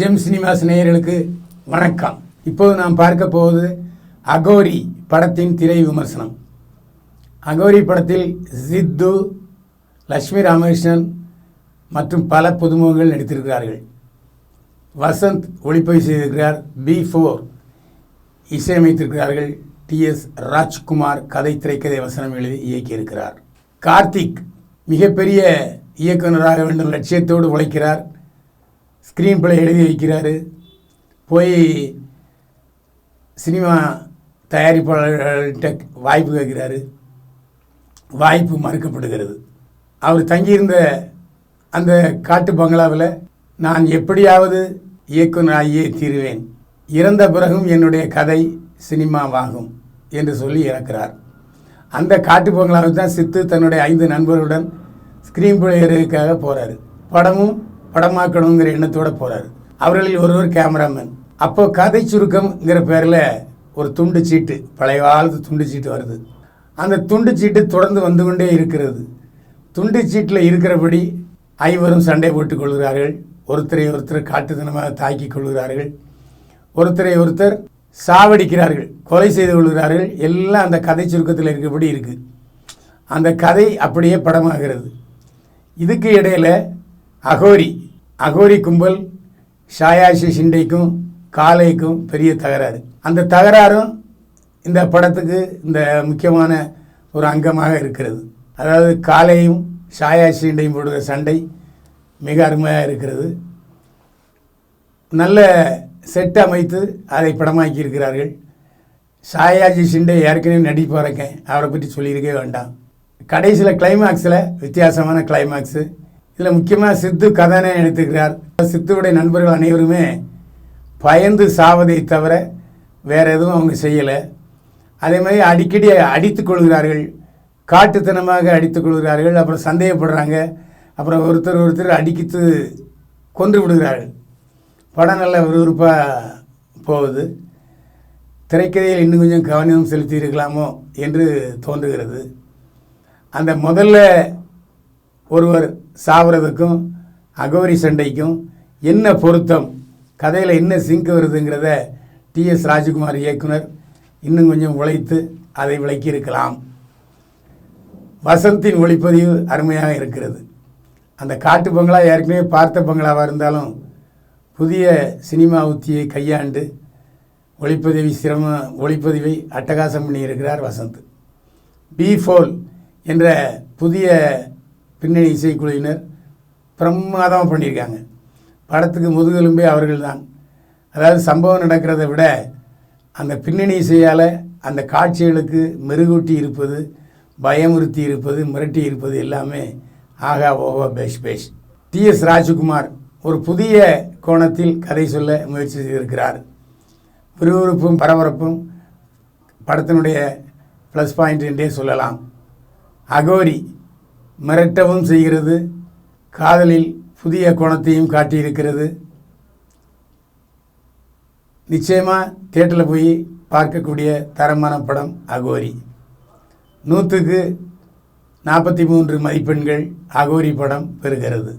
GeM cinemas நேயர்களுக்கு வணக்கம். இப்போது நாம் பார்க்க போவது அகோரி படத்தின் திரை விமர்சனம். அகோரி படத்தில் சித்து, லட்சுமி ராமகிருஷ்ணன் மற்றும் பல புதுமுகங்கள் நடித்திருக்கிறார்கள். வசந்த் ஒளிப்பதிவு செய்திருக்கிறார். B4 இசையமைத்திருக்கிறார்கள். TS ராஜ்குமார் கதை திரைக்கதை வசனம் எழுதி இயக்கியிருக்கிறார். கார்த்திக் மிகப்பெரிய இயக்குனராக வேண்டும் லட்சியத்தோடு உழைக்கிறார். ஸ்க்ரீன் பிளே எழுதி வைக்கிறாரு. போய் சினிமா தயாரிப்பாளர்கள்ட்ட வாய்ப்பு கேட்கிறாரு. வாய்ப்பு மறுக்கப்படுகிறது. அவர் தங்கியிருந்த அந்த காட்டு பங்களாவில் நான் எப்படியாவது இயக்குனராகியே தீருவேன், இறந்த பிறகும் என்னுடைய கதை சினிமாவாகும் என்று சொல்லி இறக்கிறார். அந்த காட்டு பங்களாவுக்கு தான் சித்து தன்னுடைய 5 நண்பர்களுடன் ஸ்க்ரீன் பிளேயருக்காக போகிறாரு. படமாக்கணுங்கிற எண்ணத்தோடு போகிறாரு. அவர்களில் ஒருவர் கேமராமேன். அப்போ கதை சுருக்கம்ங்கிற பேரில் ஒரு துண்டு சீட்டு, பழைய காலத்து துண்டு சீட்டு வருது. அந்த துண்டு சீட்டு தொடர்ந்து வந்து கொண்டே இருக்கிறது. துண்டு சீட்டில் இருக்கிறபடி 5 சண்டை போட்டுக் கொள்கிறார்கள். ஒருத்தரை ஒருத்தர் காட்டுத்தனமாக தாக்கிக் கொள்கிறார்கள். ஒருத்தரை ஒருத்தர் சாவடிக்கிறார்கள், கொலை செய்து கொள்கிறார்கள். எல்லாம் அந்த கதை சுருக்கத்தில் இருக்கிறபடி இருக்குது. அந்த கதை அப்படியே படமாகிறது. இதுக்கு இடையில் அகோரி கும்பல் ஷாயாஷி ஷிண்டேக்கும் காலேக்கும் பெரிய தகராறு. அந்த தகராறும் இந்த படத்துக்கு இந்த முக்கியமான ஒரு அங்கமாக இருக்கிறது. அதாவது காலேயும் ஷாயாஷி ஷிண்டையும் போடுகிற சண்டை மிக அருமையாக இருக்கிறது. நல்ல செட் அமைத்து அதை படமாக்கி இருக்கிறார்கள். ஷாயாஜி ஷிண்டே ஏற்கனவே நடிப்பாருக்கேன், அவரை பற்றி சொல்லியிருக்கவே வேண்டாம். கடைசியில் கிளைமாக்ஸில் வித்தியாசமான கிளைமாக்ஸு. இதில் முக்கியமாக சித்து கதானே எடுத்துக்கிறார். சித்துவுடைய நண்பர்கள் அனைவருமே பயந்து சாவதை தவிர வேறு எதுவும் அவங்க செய்யலை. அதே மாதிரி அடிக்கடி அடித்து கொள்கிறார்கள், காட்டுத்தனமாக அடித்து கொள்கிறார்கள். அப்புறம் சந்தேகப்படுறாங்க. அப்புறம் ஒருத்தர் அடிக்கித்து கொன்று விடுகிறார்கள். படம் நல்ல விறுவிறுப்பாக போகுது. திரைக்கதையில் இன்னும் கொஞ்சம் கவனம் செலுத்தி இருக்கலாமோ என்று தோன்றுகிறது. அந்த முதல்ல ஒருவர் சாவறதுக்கும் அகோரி சண்டைக்கும் என்ன பொருத்தம், கதையில் என்ன சிங்க் வருதுங்கிறத TS ராஜ்குமார் இயக்குனர் இன்னும் கொஞ்சம் உழைத்து அதை விளக்கியிருக்கலாம். வசந்தின் ஒளிப்பதிவு அருமையாக இருக்கிறது. அந்த காட்டு பங்களா ஏற்கனவே பார்த்த பங்களாவாக இருந்தாலும் புதிய சினிமா உத்தியை கையாண்டு ஒளிப்பதிவை அட்டகாசம் பண்ணியிருக்கிறார் வசந்த். B4 என்ற புதிய பின்னணி இசைக்குழுவினர் பிரமாதமாக பண்ணியிருக்காங்க. படத்துக்கு முதுகெலும்பே அவர்கள்தான். அதாவது சம்பவம் நடக்கிறத விட அந்த பின்னணி இசையால் அந்த காட்சிகளுக்கு மெருகூட்டி இருப்பது, பயமுறுத்தி இருப்பது, மிரட்டி இருப்பது எல்லாமே ஆகா ஓஹோ பேஷ். TS ராஜ்குமார் ஒரு புதிய கோணத்தில் கதை சொல்ல முயற்சி செய்திருக்கிறார். விறுவிறுப்பும் பரபரப்பும் படத்தினுடைய ப்ளஸ் பாயிண்ட் என்றே சொல்லலாம். அகோரி மிரட்டவும் செய்கிறது, காதலில் புதிய கோணத்தையும் காட்டியிருக்கிறது. நிச்சயமாக தியேட்டரில் போய் பார்க்கக்கூடிய தரமான படம் அகோரி. 100க்கு 43 மதிப்பெண்கள் அகோரி படம் பெறுகிறது.